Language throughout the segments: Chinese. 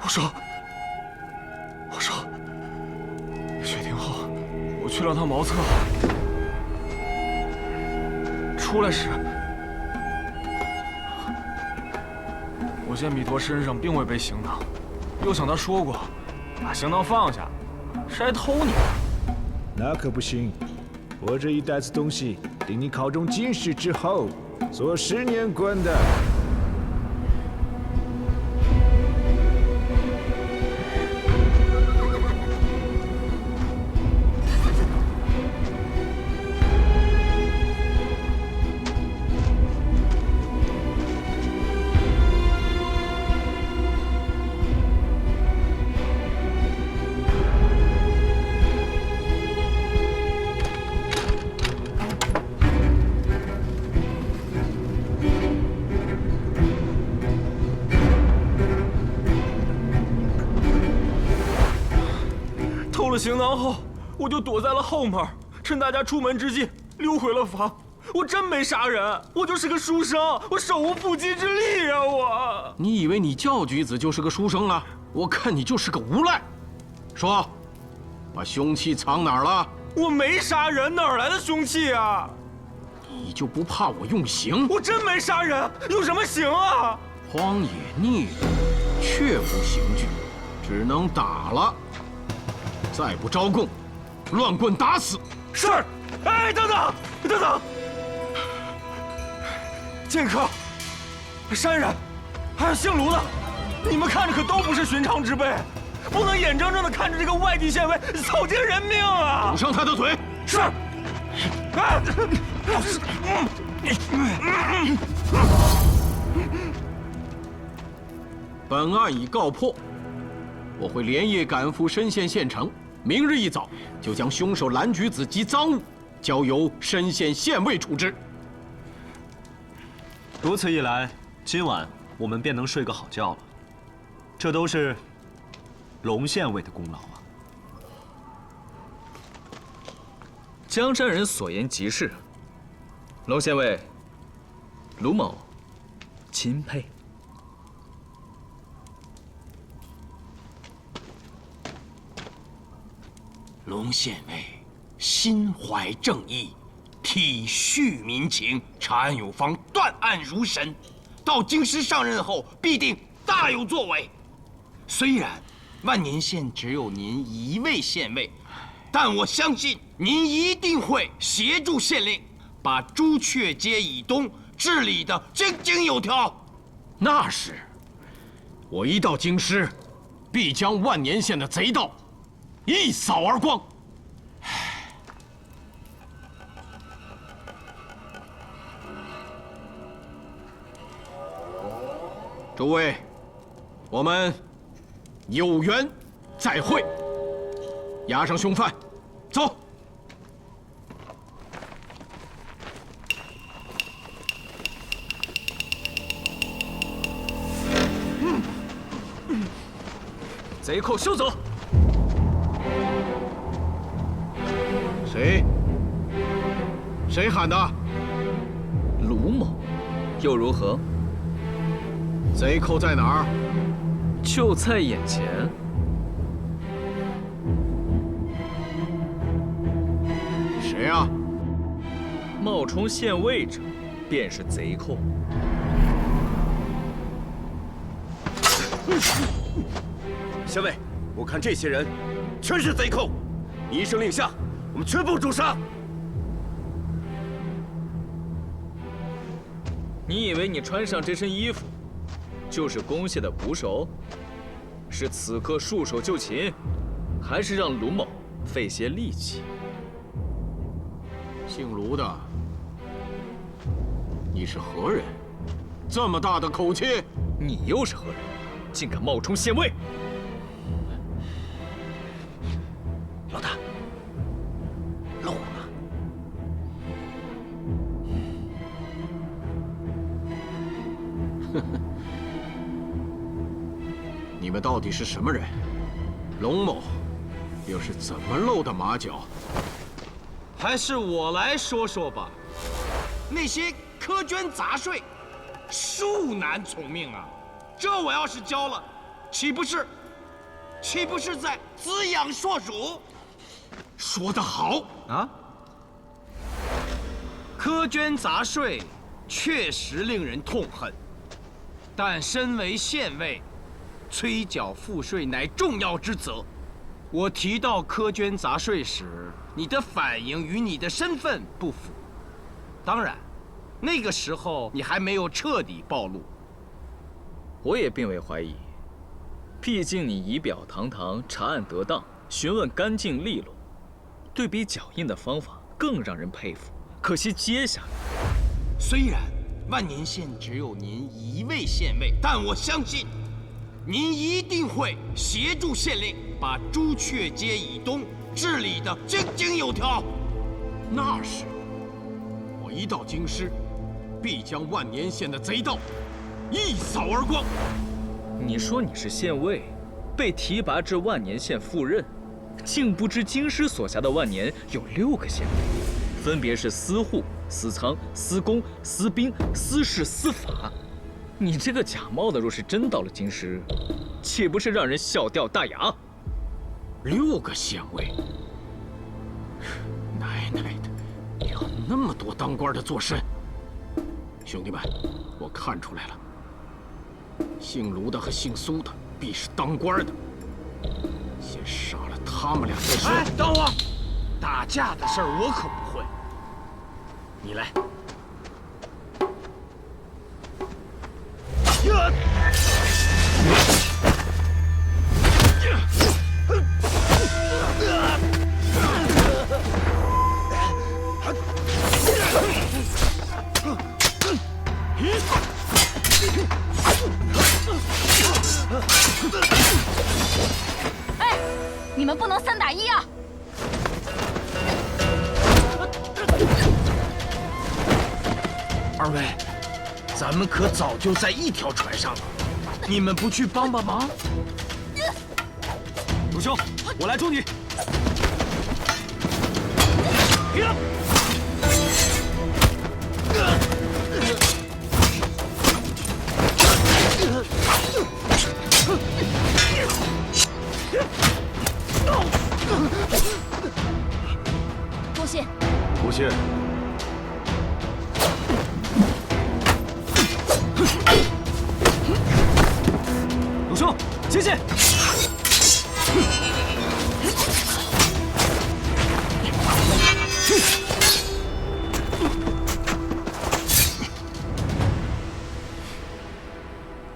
我说，雪停后，我去了趟茅厕，出来时，我见弥陀身上并未背行囊，又想他说过，把行囊放下，是来偷你的。那可不行，我这一袋子东西，等你考中进士之后，做10年官的。 偷了行囊后，我就躲在了后门，趁大家出门之际溜回了房。我真没杀人，我就是个书生，我手无缚鸡之力呀！我，你以为你教举子就是个书生了？我看你就是个无赖。说，把凶器藏哪儿了？我没杀人，哪儿来的凶器啊？你就不怕我用刑？我真没杀人，用什么刑啊？荒野逆旅，确无刑具，只能打了。 再不招供，乱棍打死！是。哎，等等，等等！剑客、山人，还有姓卢的，你们看着可都不是寻常之辈，不能眼睁睁地看着这个外地县尉草菅人命啊！堵上他的嘴！是。哎，本案已告破，我会连夜赶赴深县县城。 明日一早就将凶手蓝橘子及赃物交由深县县尉处置。如此一来，今晚我们便能睡个好觉了。这都是龙县尉的功劳啊！江山人所言极是，龙县尉，卢某钦佩。 龙县尉心怀正义，体恤民情，查案有方，断案如神。到京师上任后，必定大有作为。虽然万年县只有您一位县尉，但我相信您一定会协助县令，把朱雀街以东治理得井井有条。那是，我一到京师，必将万年县的贼盗 一扫而光。诸位，我们有缘再会。押上凶犯，走。贼寇休走！ 谁喊的？卢某，又如何？贼寇在哪儿？就在眼前。谁啊？冒充县尉者，便是贼寇。县尉，我看这些人全是贼寇，你一声令下，我们全部诛杀。 你以为你穿上这身衣服，就是攻下的捕手？是此刻束手就擒，还是让卢某费些力气？姓卢的，你是何人？这么大的口气！你又是何人？竟敢冒充县尉！老大，漏了。 你们到底是什么人？龙某又是怎么露的马脚？还是我来说说吧。那些苛捐杂税，恕难从命啊！这我要是交了，岂不是在滋养硕鼠？说得好啊！苛捐杂税确实令人痛恨，但身为县尉，催缴赋税乃重要之责。我提到苛捐杂税时，你的反应与你的身份不符。当然，那个时候你还没有彻底暴露。我也并未怀疑，毕竟你仪表堂堂，查案得当，询问干净利落，对比脚印的方法更让人佩服。可惜接下来，虽然万年县只有您一位县尉，但我相信，您一定会协助县令把朱雀街以东治理得井井有条。那是，我一到京师，必将万年县的贼盗一扫而光。你说你是县尉，被提拔至万年县赴任，竟不知京师所辖的万年有6个县尉，分别是司户、司仓、司公、司兵、司事、司法。你这个假冒的，若是真到了京师，岂不是让人笑掉大牙？6个县尉，奶奶的，有那么多当官的做甚？兄弟们，我看出来了，姓卢的和姓苏的必是当官的。先杀了他们俩再说。哎，等会儿，打架的事儿我可不会。你来。哎，你们不能3打1啊！二位，咱们可早就在一条船上了，你们不去帮帮忙？卢兄，我来助你。多谢。不谢。卢兄，谢谢。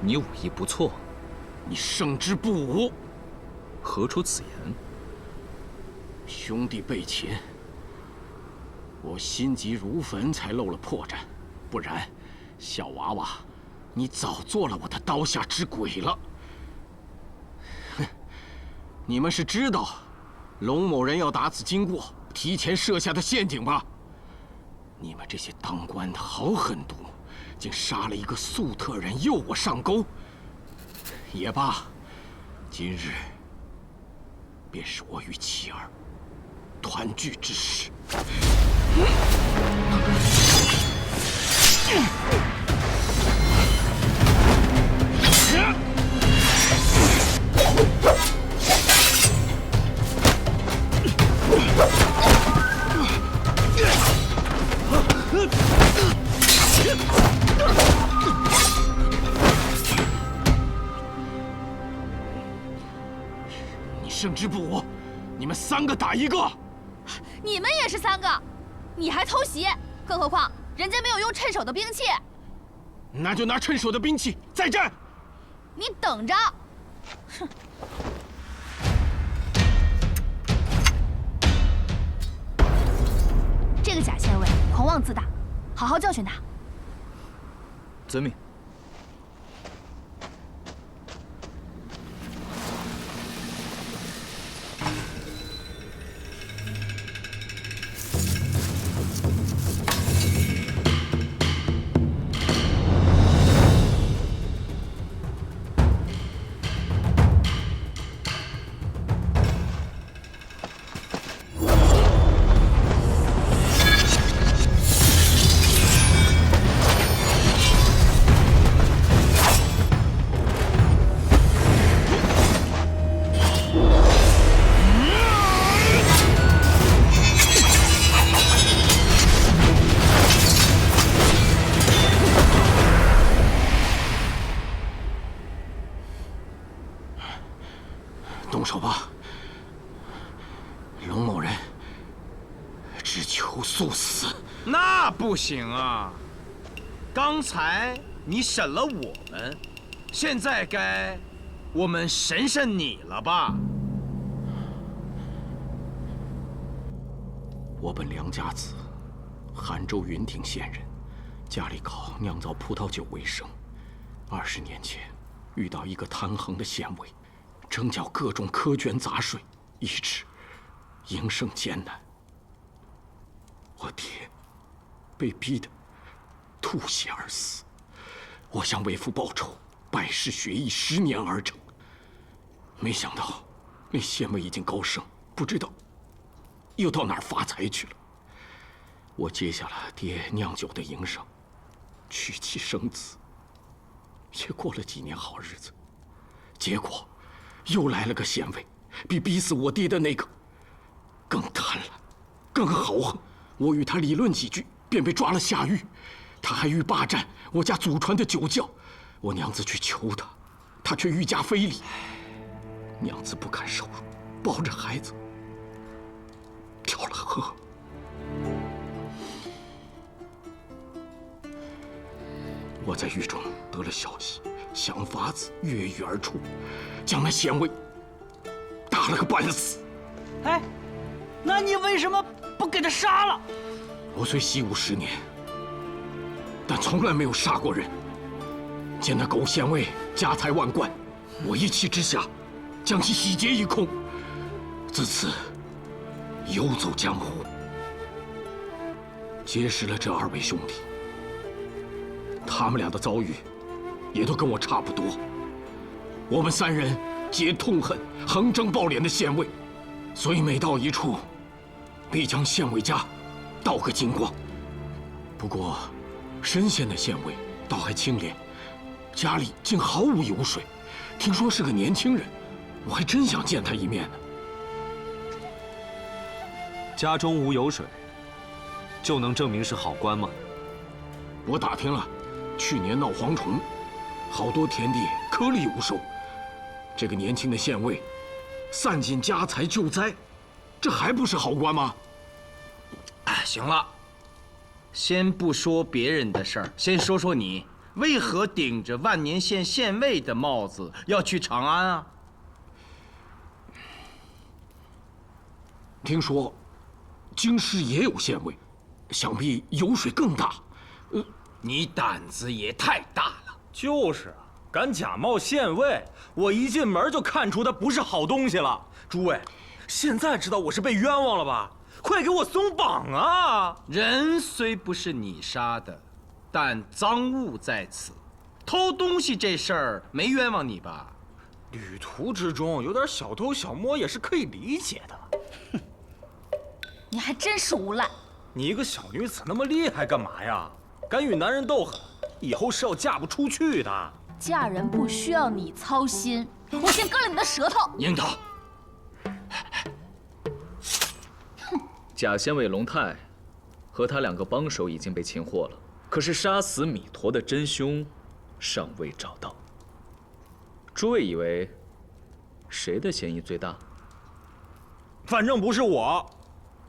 你武艺不错，你胜之不武。何出此言？兄弟被擒，我心急如焚，才露了破绽，不然，小娃娃，你早做了我的刀下之鬼了。哼，你们是知道龙某人要打此经过，提前设下的陷阱吧？你们这些当官的好狠毒，竟杀了一个粟特人诱我上钩。也罢，今日便是我与妻儿团聚之时。你胜之不武，你们3个打1个。你们也是3个，你还偷袭，更何况人家没有用趁手的兵器。那就拿趁手的兵器再战。你等着！哼。这个假县尉狂妄自大，好好教训他。遵命。动手吧，龙某人只求速死。那不行啊！刚才你审了我们，现在该我们审审你了吧？我本梁家子，韩州云顶县人，家里靠酿造葡萄酒为生。20年前，遇到一个贪横的县尉，征缴各种苛捐杂税，以致营生艰难。我爹被逼得吐血而死。我向为父报仇，拜师学艺10年而成。没想到那县尉已经高升，不知道又到哪儿发财去了。我接下了爹酿酒的营生，娶妻生子，也过了几年好日子。结果又来了个县尉，比逼死我爹的那个更贪婪，更豪横。我与他理论几句，便被抓了下狱。他还欲霸占我家祖传的酒窖，我娘子去求他，他却愈加非礼。娘子不堪受辱，抱着孩子跳了河。我在狱中得了消息，想法子越狱而出，将那县尉打了个半死。哎，那你为什么不给他杀了？我虽习武10年，但从来没有杀过人。见那狗县尉家财万贯，我一气之下将其洗劫一空。自此游走江湖，结识了这2位兄弟。他们俩的遭遇也都跟我差不多。我们3人皆痛恨横征暴敛的县尉，所以每到一处，必将县尉家盗个精光。不过，深县的县尉倒还清廉，家里竟毫无油水。听说是个年轻人，我还真想见他一面呢。家中无油水，就能证明是好官吗？我打听了，去年闹蝗虫，好多田地颗粒无收。这个年轻的县尉，散尽家财救灾，这还不是好官吗？哎，行了，先不说别人的事儿，先说说你，为何顶着万年县县尉的帽子要去长安啊？听说京师也有县尉，想必油水更大。你胆子也太大了。就是啊，敢假冒县尉，我一进门就看出他不是好东西了。诸位，现在知道我是被冤枉了吧？快给我松绑啊！人虽不是你杀的，但赃物在此，偷东西这事儿没冤枉你吧？旅途之中有点小偷小摸也是可以理解的。你还真是无赖！你一个小女子那么厉害干嘛呀？敢与男人斗狠，以后是要嫁不出去的。嫁人不需要你操心，我先割了你的舌头！樱桃，假县尉龙泰和他2个帮手已经被擒获了，可是杀死米陀的真凶尚未找到。诸位以为谁的嫌疑最大？反正不是我，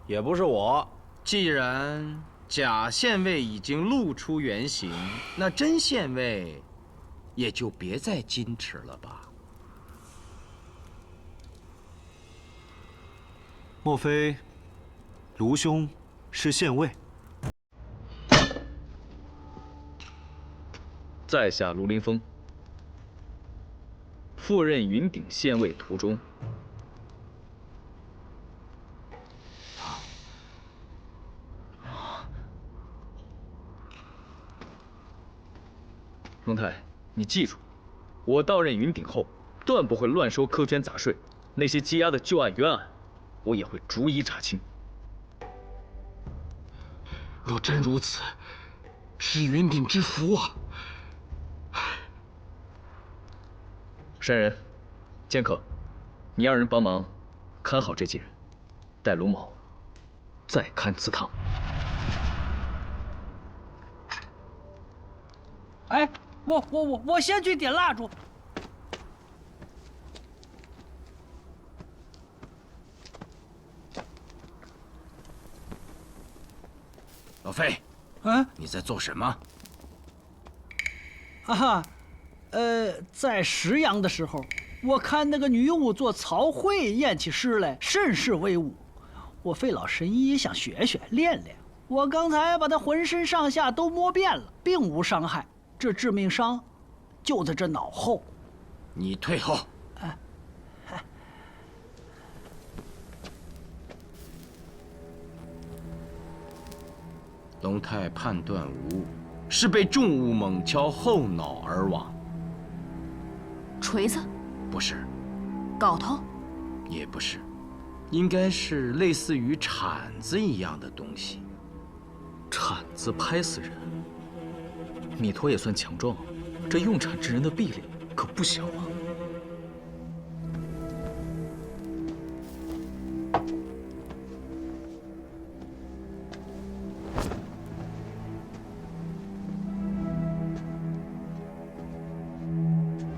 也不是我。既然假县尉已经露出原形，那真县尉也就别再矜持了吧。莫非卢兄是县尉？在下卢林峰，赴任云顶县尉途中，龙泰，你记住，我到任云顶后，断不会乱收苛捐杂税，那些积压的旧案冤案，我也会逐一查清。若真如此，是云顶之福啊！山人，剑客，你2人帮忙看好这几人，待卢某再看祠堂。哎，我先去点蜡烛。老费，啊你在做什么？啊，在石阳的时候，我看那个女巫做草绘演起诗来，甚是威武。我费老神医也想学学练练。我刚才把她浑身上下都摸遍了，并无伤害。这致命伤就在这脑后。你退后。龙太判断无误，是被重物猛敲后脑而亡。锤子？不是，镐头？也不是，应该是类似于铲子一样的东西。铲子拍死人，米陀也算强壮，这用铲之人的臂力可不小啊。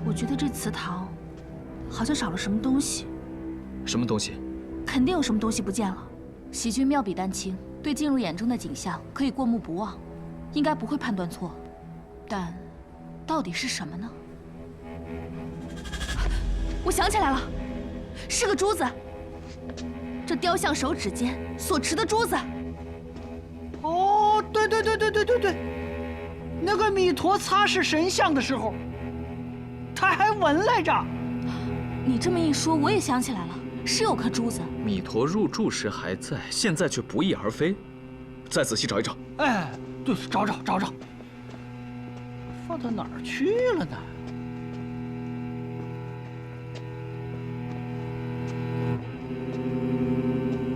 我觉得这祠堂好像少了什么东西，什么东西？肯定有什么东西不见了。喜君妙笔丹青，对进入眼中的景象可以过目不忘，应该不会判断错。但到底是什么呢？我想起来了，是个珠子。这雕像手指间所持的珠子。哦，对，那个弥陀擦拭神像的时候，他还闻来着。你这么一说，我也想起来了，是有颗珠子。弥陀入住时还在，现在却不翼而飞。再仔细找一找。哎，对，找找，放到哪儿去了呢？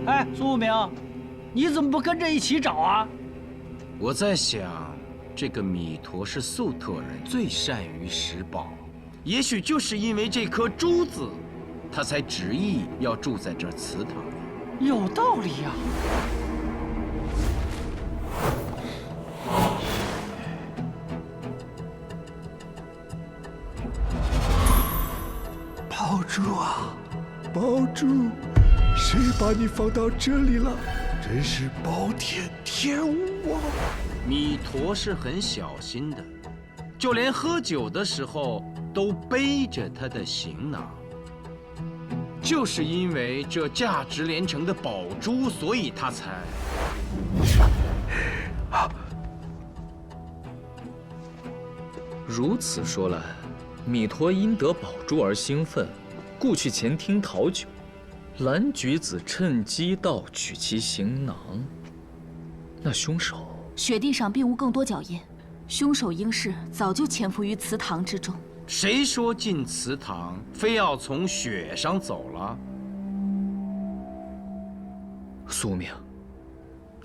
哎，苏无名，你怎么不跟着一起找啊？我在想，这个弥陀是粟特人，最善于拾宝，也许就是因为这颗珠子，他才执意要住在这祠堂里。有道理呀。宝珠啊，宝珠，谁把你放到这里了？真是暴殄天物啊！弥陀是很小心的，就连喝酒的时候都背着他的行囊。就是因为这价值连城的宝珠，所以他才……如此说来，弥陀因得宝珠而兴奋，故去前厅讨酒。蓝橘子趁机盗取其行囊。那凶手？雪地上并无更多脚印，凶手应是早就潜伏于祠堂之中。谁说进祠堂非要从雪上走了？苏无名，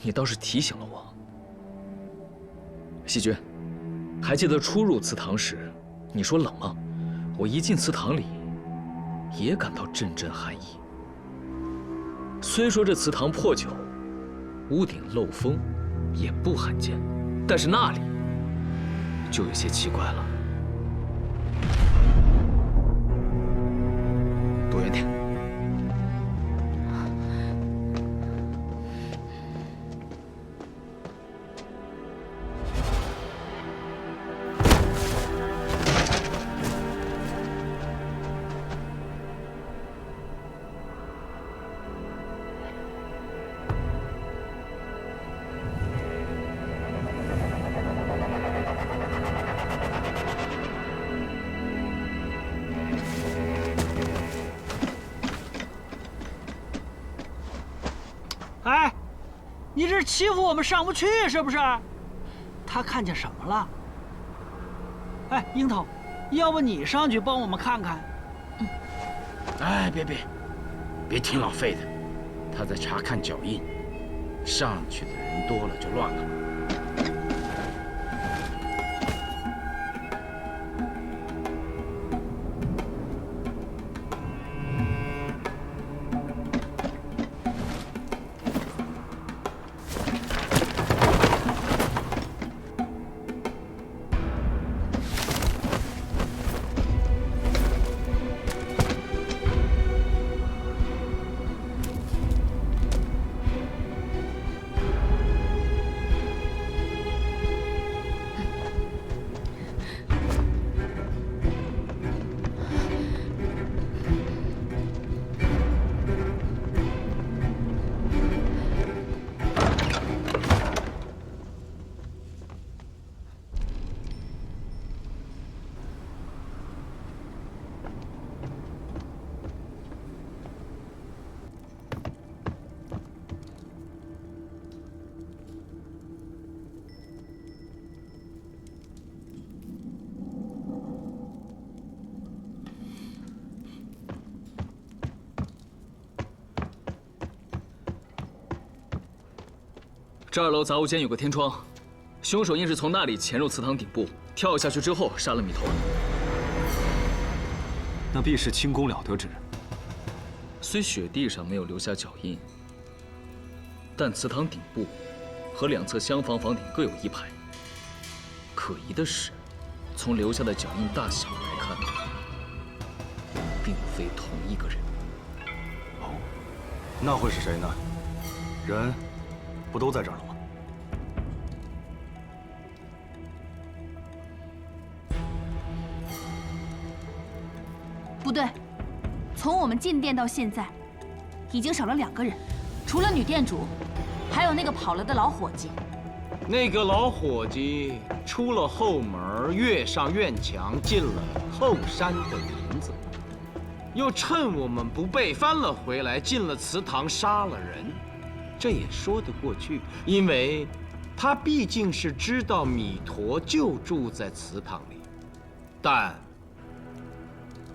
你倒是提醒了我。细君，还记得初入祠堂时，你说冷吗？我一进祠堂里，也感到阵阵寒意。虽说这祠堂破旧，屋顶漏风，也不罕见，但是那里就有些奇怪了。躲远点。哎，你这欺负我们上不去是不是？他看见什么了？哎，樱桃，要不你上去帮我们看看？哎，别听老费的，他在查看脚印，上去的人多了就乱了。这2楼杂物间有个天窗，凶手应是从那里潜入祠堂顶部，跳下去之后杀了米头。那必是轻功了得之人。虽雪地上没有留下脚印，但祠堂顶部和2侧厢房房顶各有1排。可疑的是，从留下的脚印大小来看，并非同一个人。哦，那会是谁呢？人不都在这儿了吗？不对，从我们进店到现在，已经少了2个人，除了女店主，还有那个跑了的老伙计。那个老伙计出了后门，跃上院墙，进了后山的林子，又趁我们不备翻了回来，进了祠堂杀了人。这也说得过去，因为他毕竟是知道米陀就住在祠堂里。但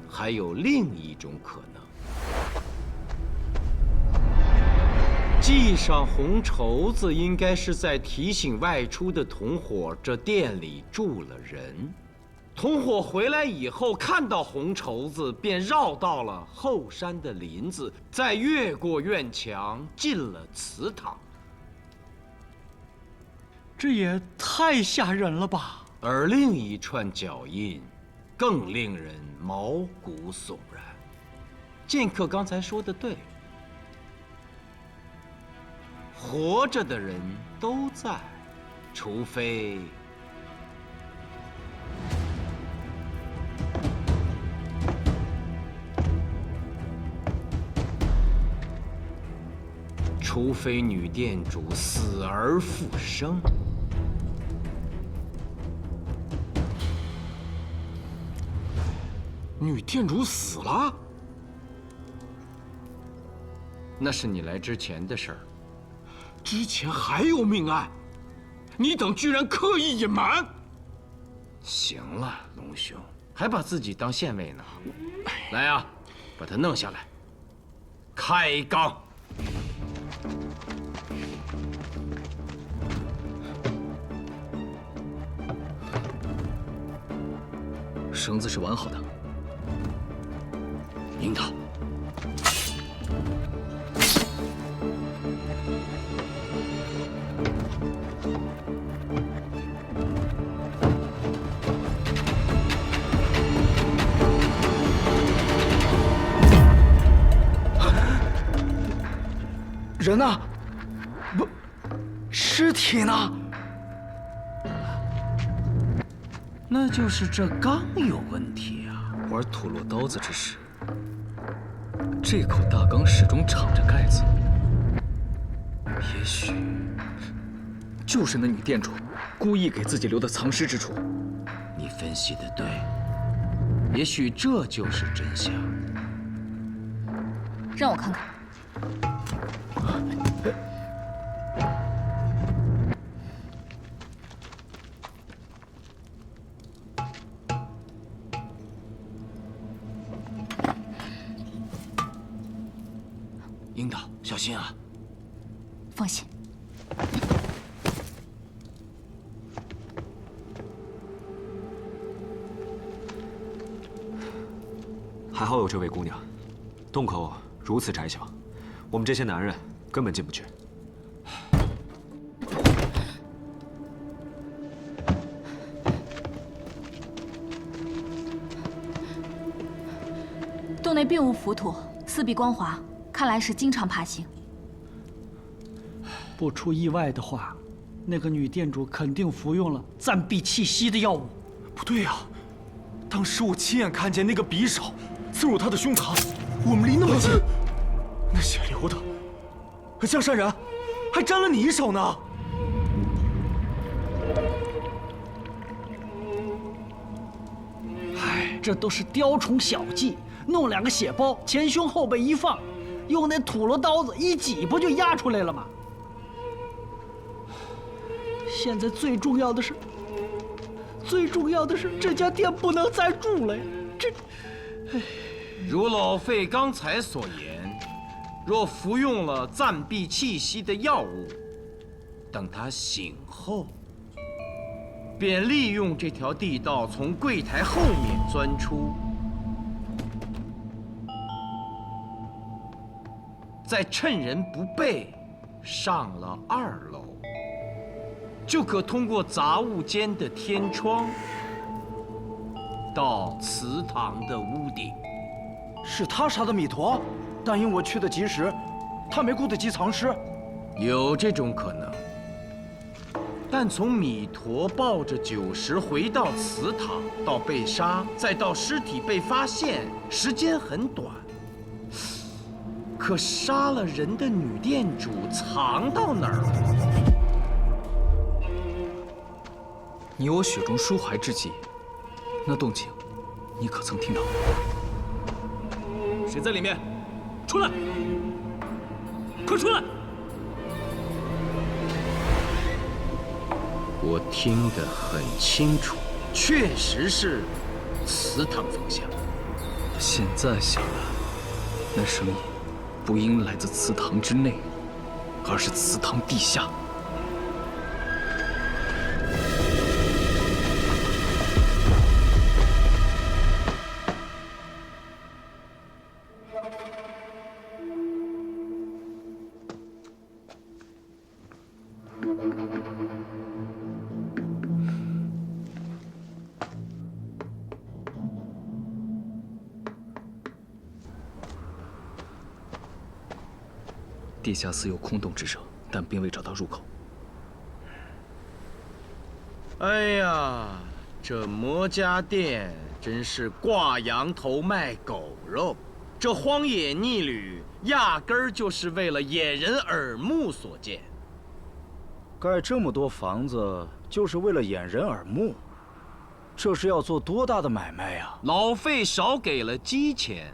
还有另一种可能。系上红绸子，应该是在提醒外出的同伙，这店里住了人。同伙回来以后，看到红绸子，便绕到了后山的林子，再越过院墙，进了祠堂。这也太吓人了吧！而另一串脚印，更令人毛骨悚然。剑客刚才说的对。活着的人都在，除非女店主死而复生。女店主死了？那是你来之前的事儿。之前还有命案，你等居然刻意隐瞒。行了，龙兄，还把自己当县尉呢。来啊，把他弄下来，开缸。绳子是完好的。引导。人呢？不，尸体呢？那就是这缸有问题啊！玩吐落刀子之时，这口大缸始终敞着盖子，也许就是那女店主故意给自己留的藏尸之处。你分析的对，也许这就是真相。让我看看。引导，小心啊！放心。还好有这位姑娘，洞口如此窄小，我们这些男人根本进不去。洞内并无浮土，四壁光滑，看来是经常爬行。不出意外的话，那个女店主肯定服用了暂避气息的药物。不对呀，当时我亲眼看见那个匕首刺入她的胸膛，我们离那么近，那血流的，江山人，还沾了你一手呢。唉，这都是雕虫小技，弄2个血包，前胸后背一放，用那土罗刀子一挤，不就压出来了吗？现在最重要的是，这家店不能再住了呀！这，如老费刚才所言，若服用了暂避气息的药物，等他醒后，便利用这条地道从柜台后面钻出，再趁人不备上了2楼，就可通过杂物间的天窗到祠堂的屋顶。是他杀的弥陀，但因我去的及时，他没顾得及藏尸。有这种可能，但从弥陀抱着酒食回到祠堂，到被杀，再到尸体被发现，时间很短。可杀了人的女店主藏到哪儿了？你我雪中抒怀之际，那动静，你可曾听到？谁在里面？出来！快出来！我听得很清楚，确实是祠堂方向。现在想来，那声音不应来自祠堂之内，而是祠堂地下。地下似有空洞之声，但并未找到入口。哎呀，这魔家店真是挂羊头卖狗肉！这荒野逆旅压根儿就是为了掩人耳目所建。盖这么多房子，就是为了掩人耳目，这是要做多大的买卖呀？老费少给了鸡钱。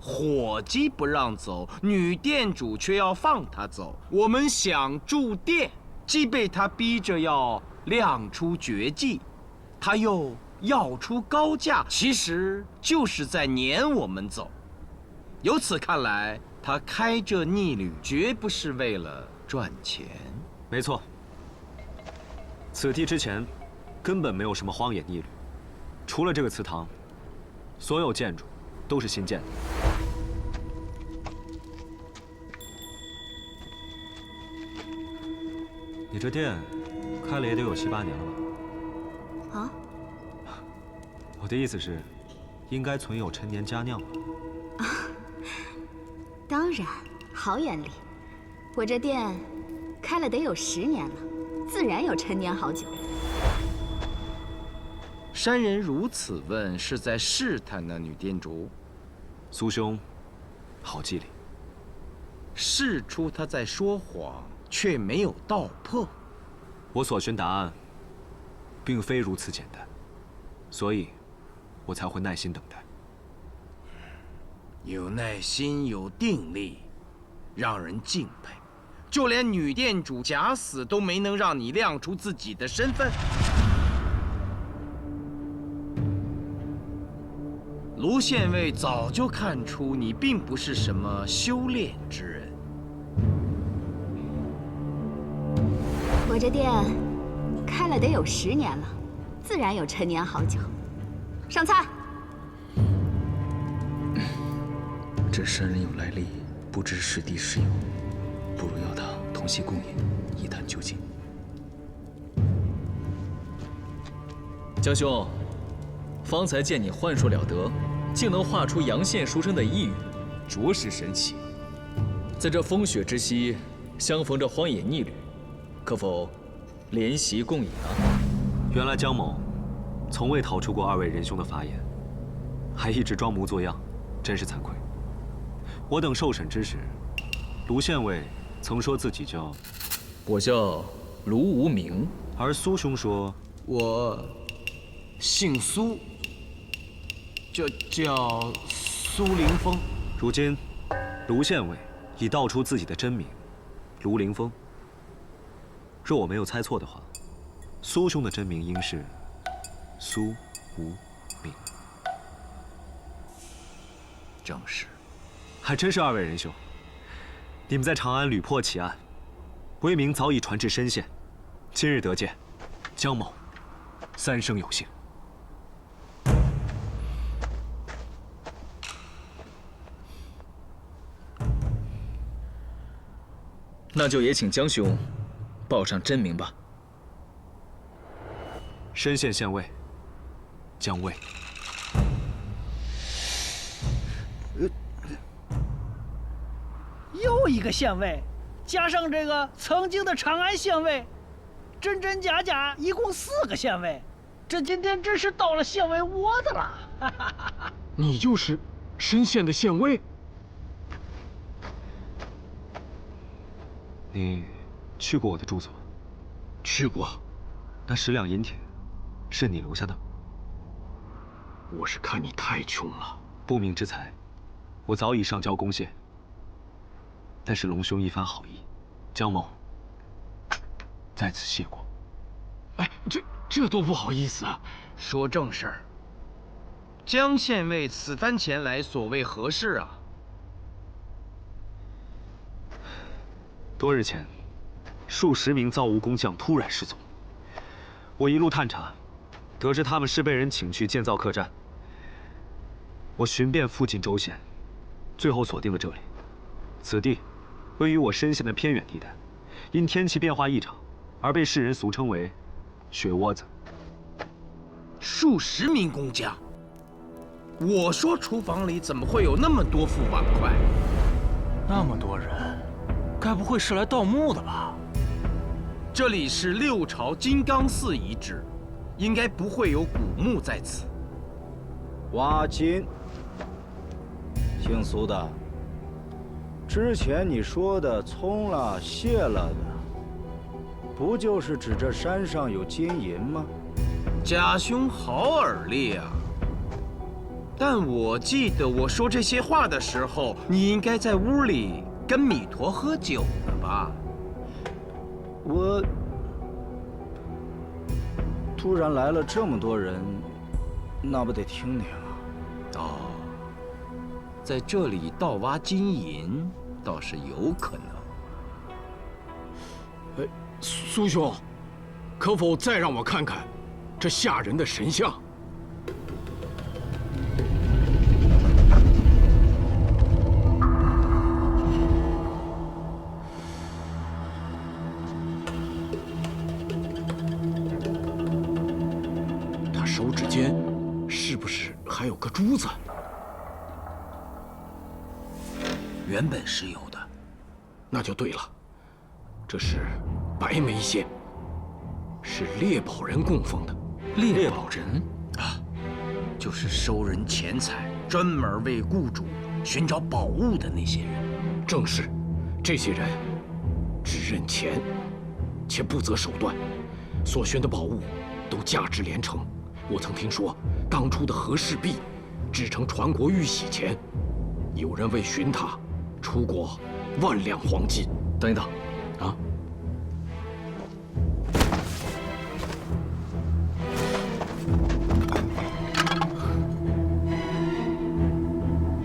伙计不让走，女店主却要放他走。我们想住店，既被他逼着要亮出绝技，他又要出高价，其实就是在撵我们走。由此看来，他开这逆旅绝不是为了赚钱。没错，此地之前根本没有什么荒野逆旅，除了这个祠堂，所有建筑都是新建的。你这店开了也得有7、8年了吧？啊？我的意思是，应该存有陈年佳酿吧？啊，当然，好眼力。我这店开了得有10年了，自然有陈年好酒。山人如此问，是在试探那女店主。苏兄，好机灵。试出他在说谎，却没有道破。我所寻答案，并非如此简单，所以，我才会耐心等待。有耐心，有定力，让人敬佩。就连女店主假死都没能让你亮出自己的身份。卢县尉早就看出你并不是什么修炼之人。我这店开了得有10年了，自然有陈年好酒。上菜。这山人有来历，不知是敌是友，不如邀他同席共饮，一探究竟。江兄，方才见你幻术了得，竟能画出阳线书生的一语，着实神奇。在这风雪之夕，相逢这荒野逆旅，可否联席共饮啊？原来江某从未逃出过2位仁兄的法眼，还一直装模作样，真是惭愧。我等受审之时，卢县尉曾说自己叫……我叫卢无名，而苏兄说我姓苏，就叫苏凌风。如今，卢县尉已道出自己的真名，卢凌风。若我没有猜错的话，苏兄的真名应是苏无名。正是。还真是2位仁兄，你们在长安屡破奇案，威名早已传至深县，今日得见，江某三生有幸。那就也请江兄报上真名吧。深县县尉江卫。又一个县尉，加上这个曾经的长安县尉，真真假假，一共4个县尉。这今天真是到了县尉窝的了。你就是深县的县尉？你去过我的住所？去过。那10两银铁是你留下的？我是看你太穷了。不明之财，我早已上交公谢。但是龙兄一番好意，江某在此谢过。哎，这多不好意思啊！说正事儿。江县尉此番前来，所谓何事啊？多日前，数10名造物工匠突然失踪。我一路探查，得知他们是被人请去建造客栈。我寻遍附近州县，最后锁定了这里。此地位于我深县的偏远地带，因天气变化异常，而被世人俗称为“雪窝子”。数10名工匠。我说厨房里怎么会有那么多副碗筷？那么多人，该不会是来盗墓的吧？这里是6朝金刚寺遗址，应该不会有古墓在此。挖金，姓苏的，之前你说的葱了、卸了的，不就是指这山上有金银吗？贾兄好耳力啊！但我记得我说这些话的时候，你应该在屋里跟米陀喝酒呢吧？我突然来了这么多人，那不得听听啊？哦，在这里盗挖金银倒是有可能。苏兄，可否再让我看看这吓人的神像？他手指间是不是还有个珠子？原本是有的。那就对了，这是白眉仙，是猎宝人供奉的。猎宝人啊，就是收人钱财，专门为雇主寻找宝物的那些人。正是，这些人只认钱，且不择手段，所寻的宝物都价值连城。我曾听说，当初的和氏璧制成传国玉玺前，有人为寻它出过10000两黄金。等一等，啊！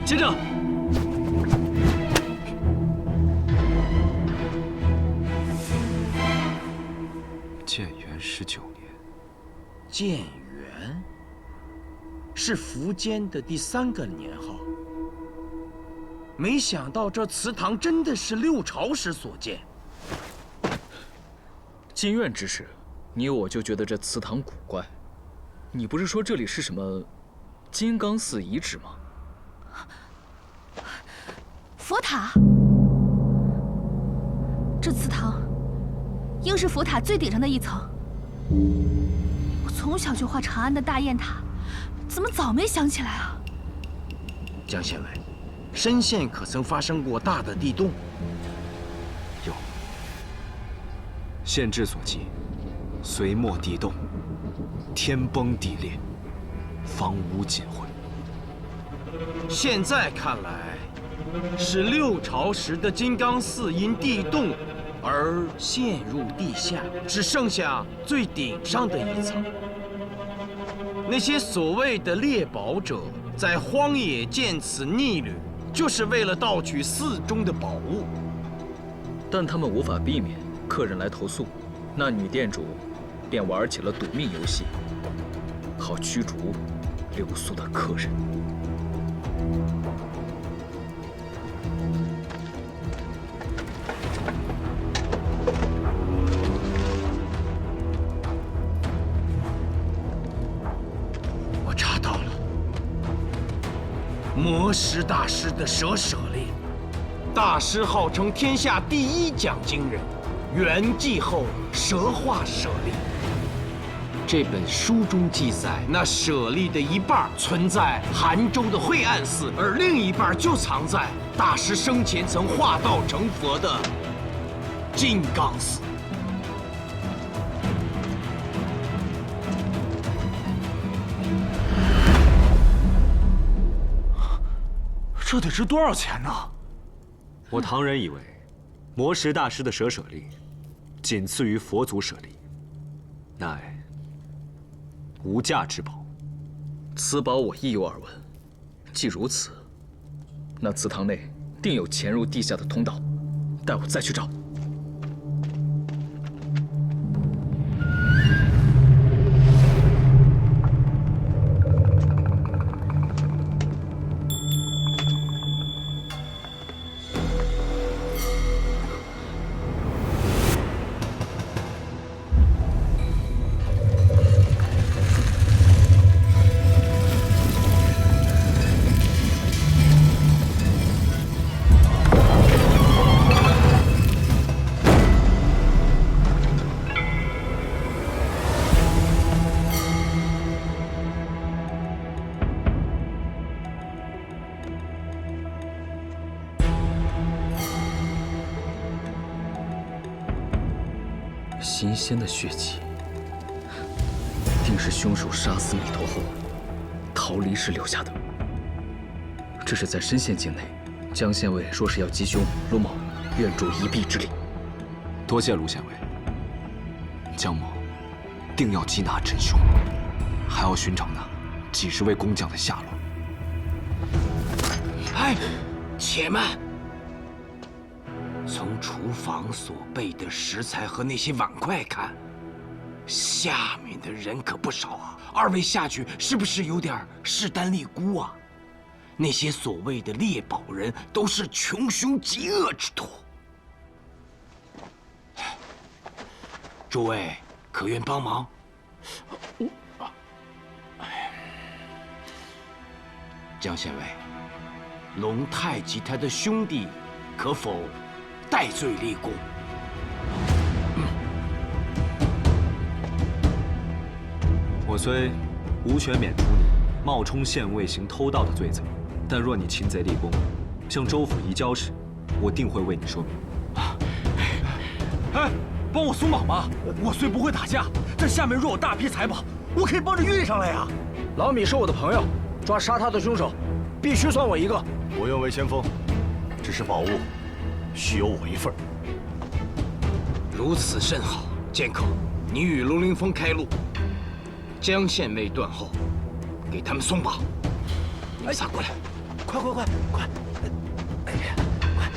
接着，建元19年。建元是苻坚的第3个年号。没想到这祠堂真的是6朝时所建。进院之时，你我就觉得这祠堂古怪。你不是说这里是什么金刚寺遗址吗？佛塔，这祠堂应是佛塔最顶上的一层。我从小就画长安的大雁塔，怎么早没想起来啊？江县尉，深县可曾发生过大的地动？有。县志所记，隋末地动，天崩地裂，房屋尽毁。现在看来，是6朝时的金刚寺因地动而陷入地下，只剩下最顶上的一层。那些所谓的猎宝者，在荒野见此逆旅，就是为了盗取寺中的宝物。但他们无法避免客人来投诉，那女店主便玩起了赌命游戏，好驱逐留宿的客人。我查到了，魔石大师的蛇舍利。大师号称天下第一讲经人，圆寂后蛇化舍利。这本书中记载，那舍利的一半存在杭州的惠岸寺，而另一半就藏在大师生前曾化道成佛的金刚寺。这得值多少钱呢？我唐人以为，魔石大师的蛇舍利，仅次于佛祖舍利，乃无价之宝。此宝我亦有耳闻。既如此，那祠堂内定有潜入地下的通道，待我再去找。新鲜的血迹，定是凶手杀死米头后逃离时留下的。这是在深县境内，江县尉说是要缉凶，卢某愿助一臂之力。多谢卢县尉，江某定要缉拿真凶，还要寻找那几十位工匠的下落。哎，且慢！从厨房所备的食材和那些碗筷看，下面的人可不少啊。二位下去是不是有点势单力孤啊？那些所谓的猎宝人都是穷凶极恶之徒。诸位可愿帮忙？江县尉，龙太及他的兄弟，可否戴罪立功？我虽无权免除你冒充县尉行偷盗的罪责，但若你擒贼立功，向州府移交时，我定会为你说明。哎，帮我松绑吧！我虽不会打架，但下面若有大批财宝，我可以帮着运上来呀。老米是我的朋友，抓杀他的凶手，必须算我一个。我愿为先锋，只是宝物须有我一份。如此甚好，剑客，你与卢凌风开路，江县尉断后，给他们松绑。你撒过来，快！哎呀，快！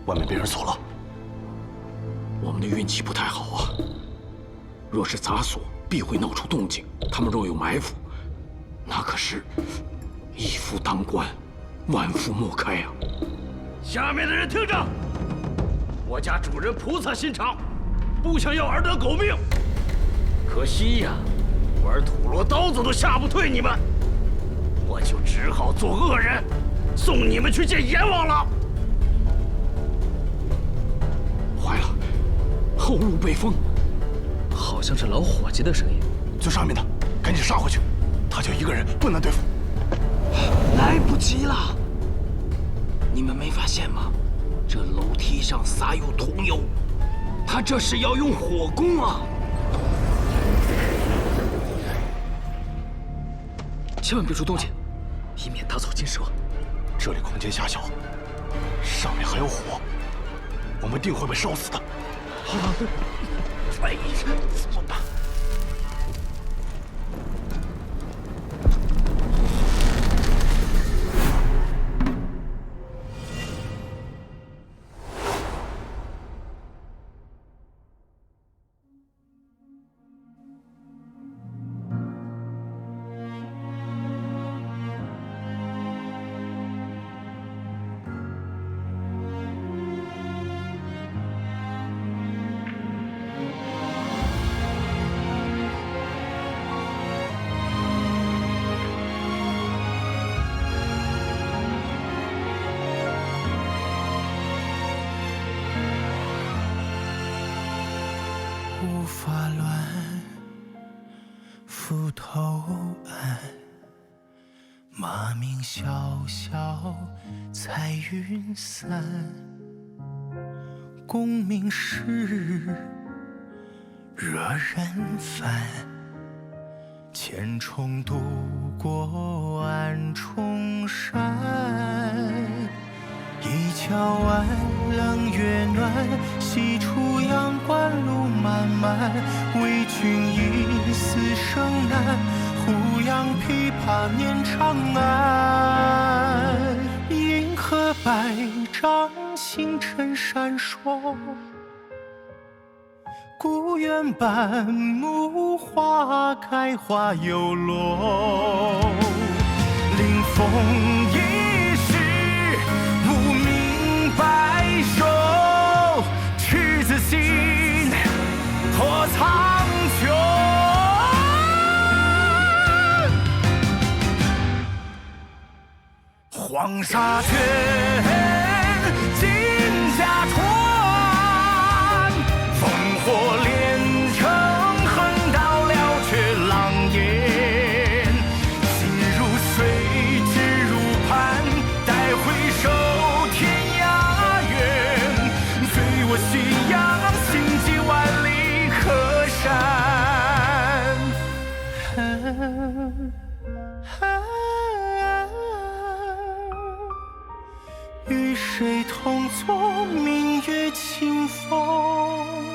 外面被人锁了，我们的运气不太好啊。若是砸锁，必会闹出动静。他们若有埋伏，那可是一夫当关，万夫莫开啊！下面的人听着，我家主人菩萨心肠，不想要尔等狗命。可惜呀，玩土罗刀子都吓不退你们，我就只好做恶人，送你们去见阎王了。坏了，后路被封，好像是老伙计的声音。最上面的，赶紧杀回去。他就一个人，不难对付。来不及了！你们没发现吗？这楼梯上撒有桐油，他这是要用火攻啊！千万别出动静，以免打草惊蛇。这里空间狭小，上面还有火，我们定会被烧死的。哎呀，怎么办？无法乱，斧头案，马鸣萧萧，彩云散。功名事，惹人烦。千重渡过万重山。一桥弯，冷月暖，西出阳关路漫漫。为君一死生难，胡杨琵琶念长安。银河百丈，星辰闪烁。故园半亩，花开花又落。临风一世，无名白首，赤子心，托苍穹。黄沙卷，金甲穿，烽火连城，横刀了却狼烟。心如水，志如磐，待回首天涯远。随我夕阳，行迹万里河山。与谁同坐明月清风？